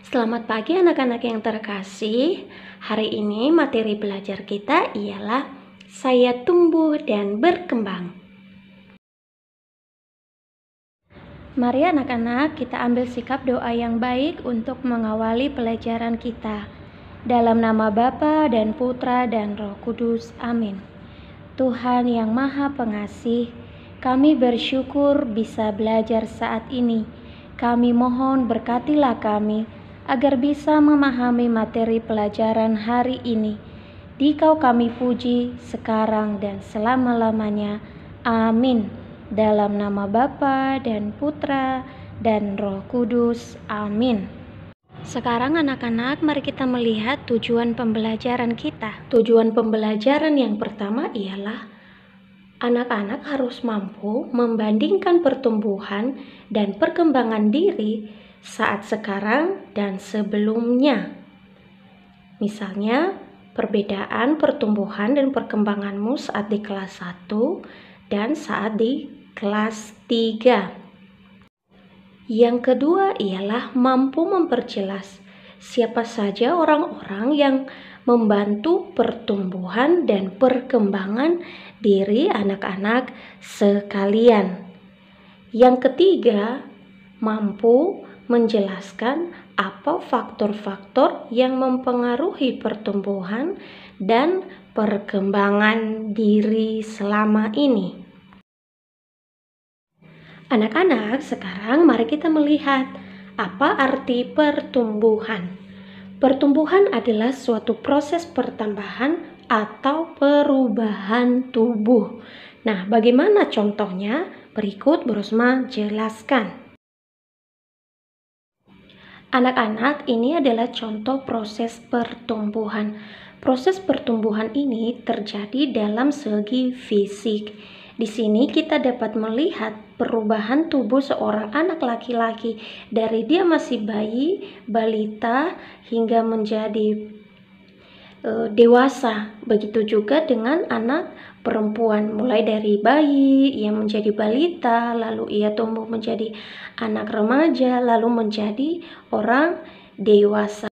Selamat pagi anak-anak yang terkasih. Hari ini materi belajar kita ialah saya tumbuh dan berkembang. Mari anak-anak kita ambil sikap doa yang baik untuk mengawali pelajaran kita. Dalam nama Bapa dan Putra dan Roh Kudus. Amin. Tuhan yang Maha Pengasih, kami bersyukur bisa belajar saat ini. Kami mohon berkatilah kami agar bisa memahami materi pelajaran hari ini. Dikau kami puji sekarang dan selama-lamanya. Amin. Dalam nama Bapa dan Putra dan Roh Kudus. Amin. Sekarang anak-anak, mari kita melihat tujuan pembelajaran kita. Tujuan pembelajaran yang pertama ialah anak-anak harus mampu membandingkan pertumbuhan dan perkembangan diri saat sekarang dan sebelumnya. Misalnya, perbedaan pertumbuhan dan perkembanganmu saat di kelas 1 dan saat di kelas 3. Yang kedua ialah mampu memperjelas siapa saja orang-orang yang membantu pertumbuhan dan perkembangan diri anak-anak sekalian. Yang ketiga, mampu menjelaskan apa faktor-faktor yang mempengaruhi pertumbuhan dan perkembangan diri selama ini. Anak-anak, sekarang mari kita melihat apa arti pertumbuhan. Pertumbuhan adalah suatu proses pertambahan atau perubahan tubuh. Nah, bagaimana contohnya? Berikut Bu Rosma jelaskan. Anak-anak, ini adalah contoh proses pertumbuhan. Proses pertumbuhan ini terjadi dalam segi fisik. Di sini kita dapat melihat perubahan tubuh seorang anak laki-laki dari dia masih bayi, balita, hingga menjadi dewasa. Begitu juga dengan anak perempuan, mulai dari bayi, ia menjadi balita, lalu ia tumbuh menjadi anak remaja, lalu menjadi orang dewasa.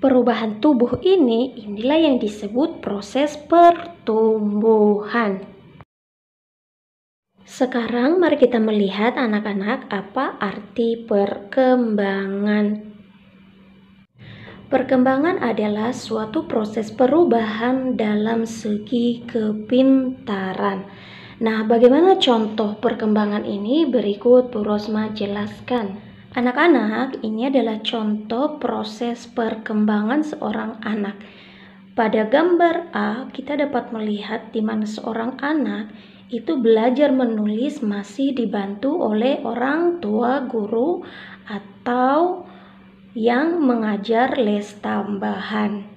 Perubahan tubuh inilah yang disebut proses pertumbuhan. Sekarang mari kita melihat anak-anak apa arti perkembangan. Perkembangan adalah suatu proses perubahan dalam segi kepintaran. Nah, bagaimana contoh perkembangan ini? Berikut Bu Rosma jelaskan. Anak-anak, ini adalah contoh proses perkembangan seorang anak. Pada gambar A, kita dapat melihat di mana seorang anak itu belajar menulis masih dibantu oleh orang tua, guru, atau yang mengajar les tambahan.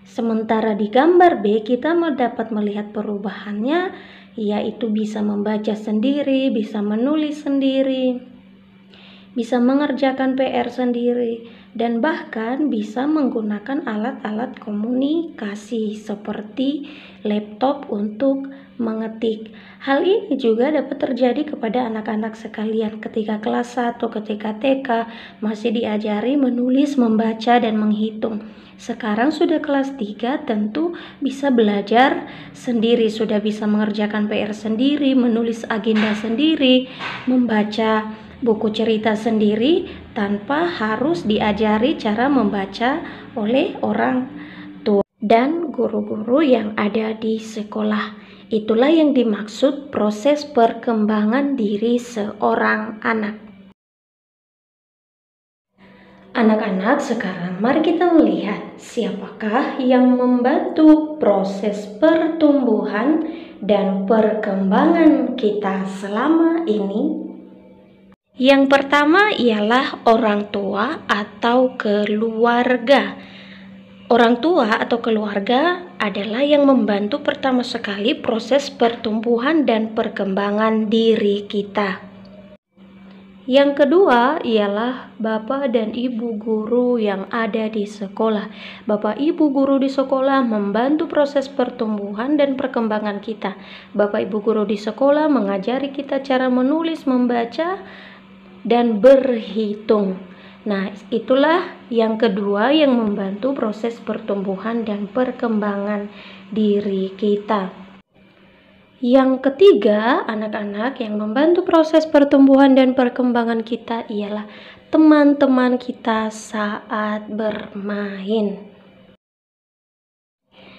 Sementara di gambar B, kita dapat melihat perubahannya, yaitu bisa membaca sendiri, bisa menulis sendiri, bisa mengerjakan PR sendiri, dan bahkan bisa menggunakan alat-alat komunikasi seperti laptop untuk mengetik. Hal ini juga dapat terjadi kepada anak-anak sekalian ketika kelas 1, ketika TK masih diajari menulis, membaca, dan menghitung. Sekarang sudah kelas 3 tentu bisa belajar sendiri, sudah bisa mengerjakan PR sendiri, menulis agenda sendiri, membaca buku cerita sendiri tanpa harus diajari cara membaca oleh orang tua dan guru-guru yang ada di sekolah. Itulah yang dimaksud proses perkembangan diri seorang anak. Anak-anak, sekarang mari kita melihat siapakah yang membantu proses pertumbuhan dan perkembangan kita selama ini. Yang pertama ialah orang tua atau keluarga. Orang tua atau keluarga adalah yang membantu pertama sekali proses pertumbuhan dan perkembangan diri kita. Yang kedua ialah bapak dan ibu guru yang ada di sekolah. Bapak ibu guru di sekolah membantu proses pertumbuhan dan perkembangan kita. Bapak ibu guru di sekolah mengajari kita cara menulis, membaca, dan berhitung. Nah, itulah yang kedua yang membantu proses pertumbuhan dan perkembangan diri kita. Yang ketiga, anak-anak yang membantu proses pertumbuhan dan perkembangan kita ialah teman-teman kita saat bermain.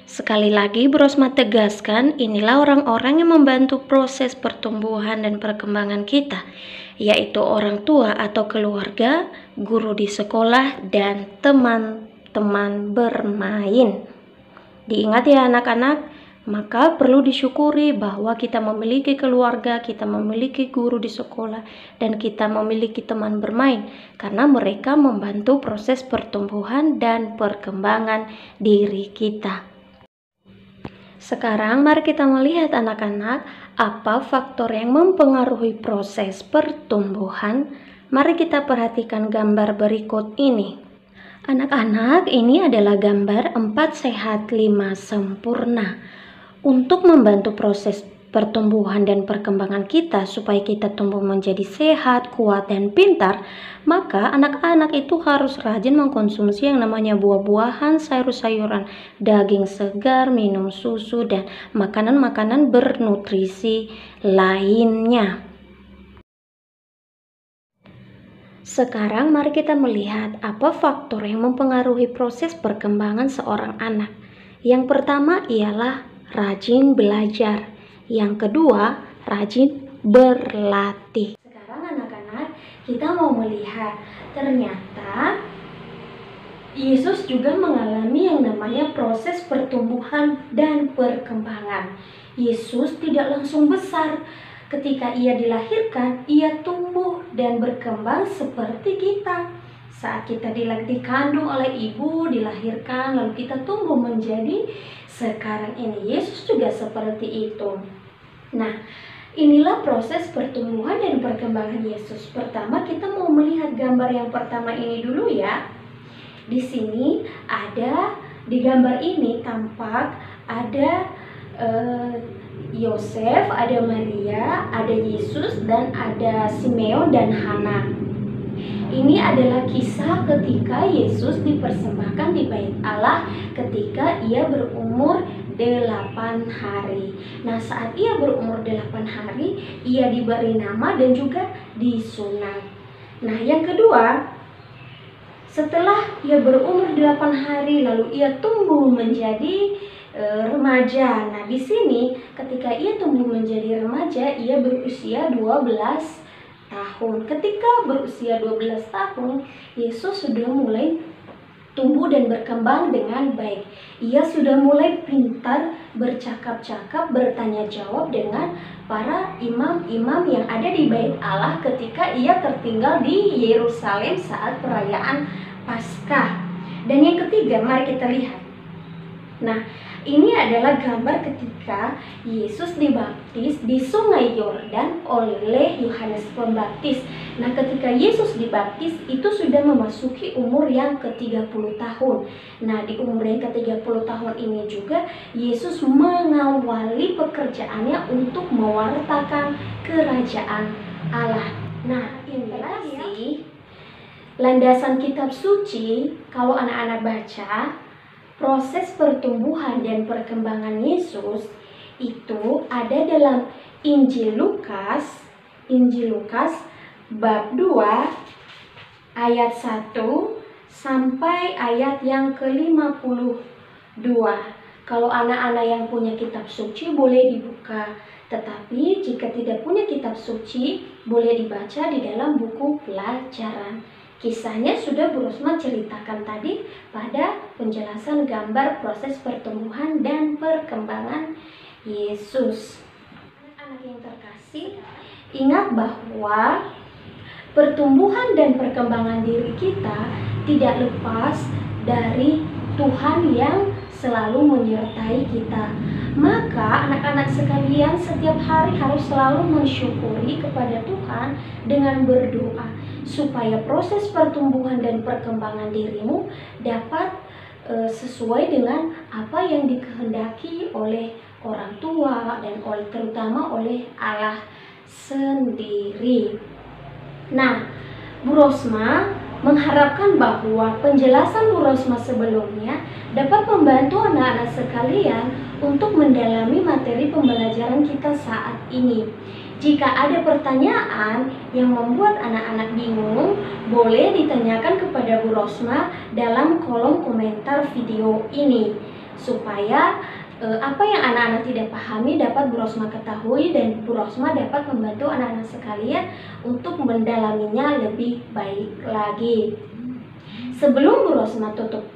Sekali lagi, Bu Rosma tegaskan, inilah orang-orang yang membantu proses pertumbuhan dan perkembangan kita, yaitu orang tua atau keluarga, guru di sekolah, dan teman-teman bermain. Diingat ya anak-anak, maka perlu disyukuri bahwa kita memiliki keluarga, kita memiliki guru di sekolah, dan kita memiliki teman bermain, karena mereka membantu proses pertumbuhan dan perkembangan diri kita. Sekarang mari kita melihat anak-anak, apa faktor yang mempengaruhi proses pertumbuhan. Mari kita perhatikan gambar berikut ini. Anak-anak, ini adalah gambar 4 sehat 5 sempurna. Untuk membantu proses pertumbuhan dan perkembangan kita supaya kita tumbuh menjadi sehat, kuat, dan pintar, maka anak-anak itu harus rajin mengkonsumsi yang namanya buah-buahan, sayur-sayuran, daging segar, minum susu, dan makanan-makanan bernutrisi lainnya. Sekarang mari kita melihat apa faktor yang mempengaruhi proses perkembangan seorang anak. Yang pertama ialah rajin belajar. Yang kedua, rajin berlatih. Sekarang anak-anak, kita mau melihat ternyata Yesus juga mengalami yang namanya proses pertumbuhan dan perkembangan. Yesus tidak langsung besar. Ketika ia dilahirkan, ia tumbuh dan berkembang seperti kita. Saat kita dikandung oleh ibu, dilahirkan, lalu kita tumbuh menjadi sekarang ini. Yesus juga seperti itu. Nah, inilah proses pertumbuhan dan perkembangan Yesus. Pertama, kita mau melihat gambar yang pertama ini dulu ya. Di sini ada, di gambar ini tampak ada Yosef, ada Maria, ada Yesus, dan ada Simeon dan Hana. Ini adalah kisah ketika Yesus dipersembahkan di Bait Allah ketika ia berumur 8 hari. Nah, saat ia berumur 8 hari, ia diberi nama dan juga disunat. Nah, yang kedua, setelah ia berumur 8 hari, lalu ia tumbuh menjadi remaja. Nah, di sini ketika ia tumbuh menjadi remaja, ia berusia 12 tahun. Ketika berusia 12 tahun, Yesus sudah mulai tumbuh dan berkembang dengan baik. Ia sudah mulai pintar bercakap-cakap, bertanya jawab dengan para imam-imam yang ada di Bait Allah ketika ia tertinggal di Yerusalem saat perayaan Paskah. Dan yang ketiga, mari kita lihat. Nah, ini adalah gambar ketika Yesus dibaptis di Sungai Yordan oleh Yohanes Pembaptis. Nah, ketika Yesus dibaptis itu sudah memasuki umur yang ke-30 tahun. Nah, di umur yang ke-30 tahun ini juga Yesus mengawali pekerjaannya untuk mewartakan kerajaan Allah. Nah, inilah sih landasan kitab suci kalau anak-anak baca. Proses pertumbuhan dan perkembangan Yesus itu ada dalam Injil Lukas bab 2 ayat 1 sampai ayat yang ke-52. Kalau anak-anak yang punya kitab suci boleh dibuka, tetapi jika tidak punya kitab suci boleh dibaca di dalam buku pelajaran. Kisahnya sudah Bu Rosma ceritakan tadi pada penjelasan gambar proses pertumbuhan dan perkembangan Yesus. Anak-anak yang terkasih, ingat bahwa pertumbuhan dan perkembangan diri kita tidak lepas dari Tuhan yang selalu menyertai kita. Maka anak-anak sekalian setiap hari harus selalu mensyukuri kepada Tuhan dengan berdoa supaya proses pertumbuhan dan perkembangan dirimu dapat sesuai dengan apa yang dikehendaki oleh orang tua dan terutama oleh Allah sendiri. Nah, Bu Rosma mengharapkan bahwa penjelasan Bu Rosma sebelumnya dapat membantu anak-anak sekalian untuk mendalami materi pembelajaran kita saat ini. Jika ada pertanyaan yang membuat anak-anak bingung, boleh ditanyakan kepada Bu Rosma dalam kolom komentar video ini, supaya apa yang anak-anak tidak pahami dapat Bu Rosma ketahui dan Bu Rosma dapat membantu anak-anak sekalian untuk mendalaminya lebih baik lagi. Sebelum Bu Rosma tutup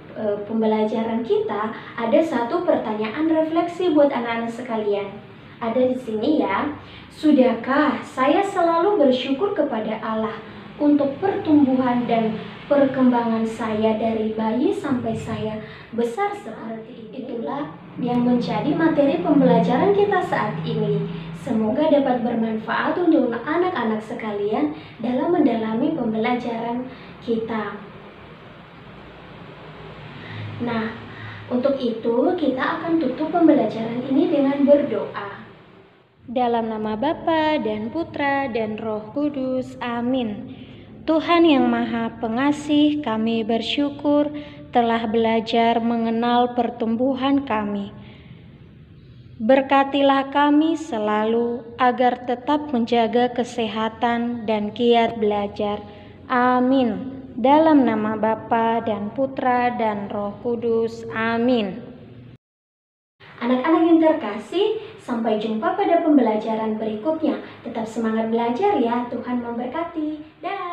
pembelajaran kita, ada satu pertanyaan refleksi buat anak-anak sekalian. Ada di sini ya. Sudahkah saya selalu bersyukur kepada Allah untuk pertumbuhan dan perkembangan saya dari bayi sampai saya besar seperti ini? Itulah yang menjadi materi pembelajaran kita saat ini. Semoga dapat bermanfaat untuk anak-anak sekalian dalam mendalami pembelajaran kita. Nah, untuk itu kita akan tutup pembelajaran ini dengan berdoa. Dalam nama Bapa dan Putra dan Roh Kudus, amin. Tuhan yang Maha Pengasih, kami bersyukur telah belajar mengenal pertumbuhan kami. Berkatilah kami selalu agar tetap menjaga kesehatan dan giat belajar. Amin. Dalam nama Bapa dan Putra dan Roh Kudus, amin. Anak-anak yang terkasih, sampai jumpa pada pembelajaran berikutnya. Tetap semangat belajar ya, Tuhan memberkati. Dah.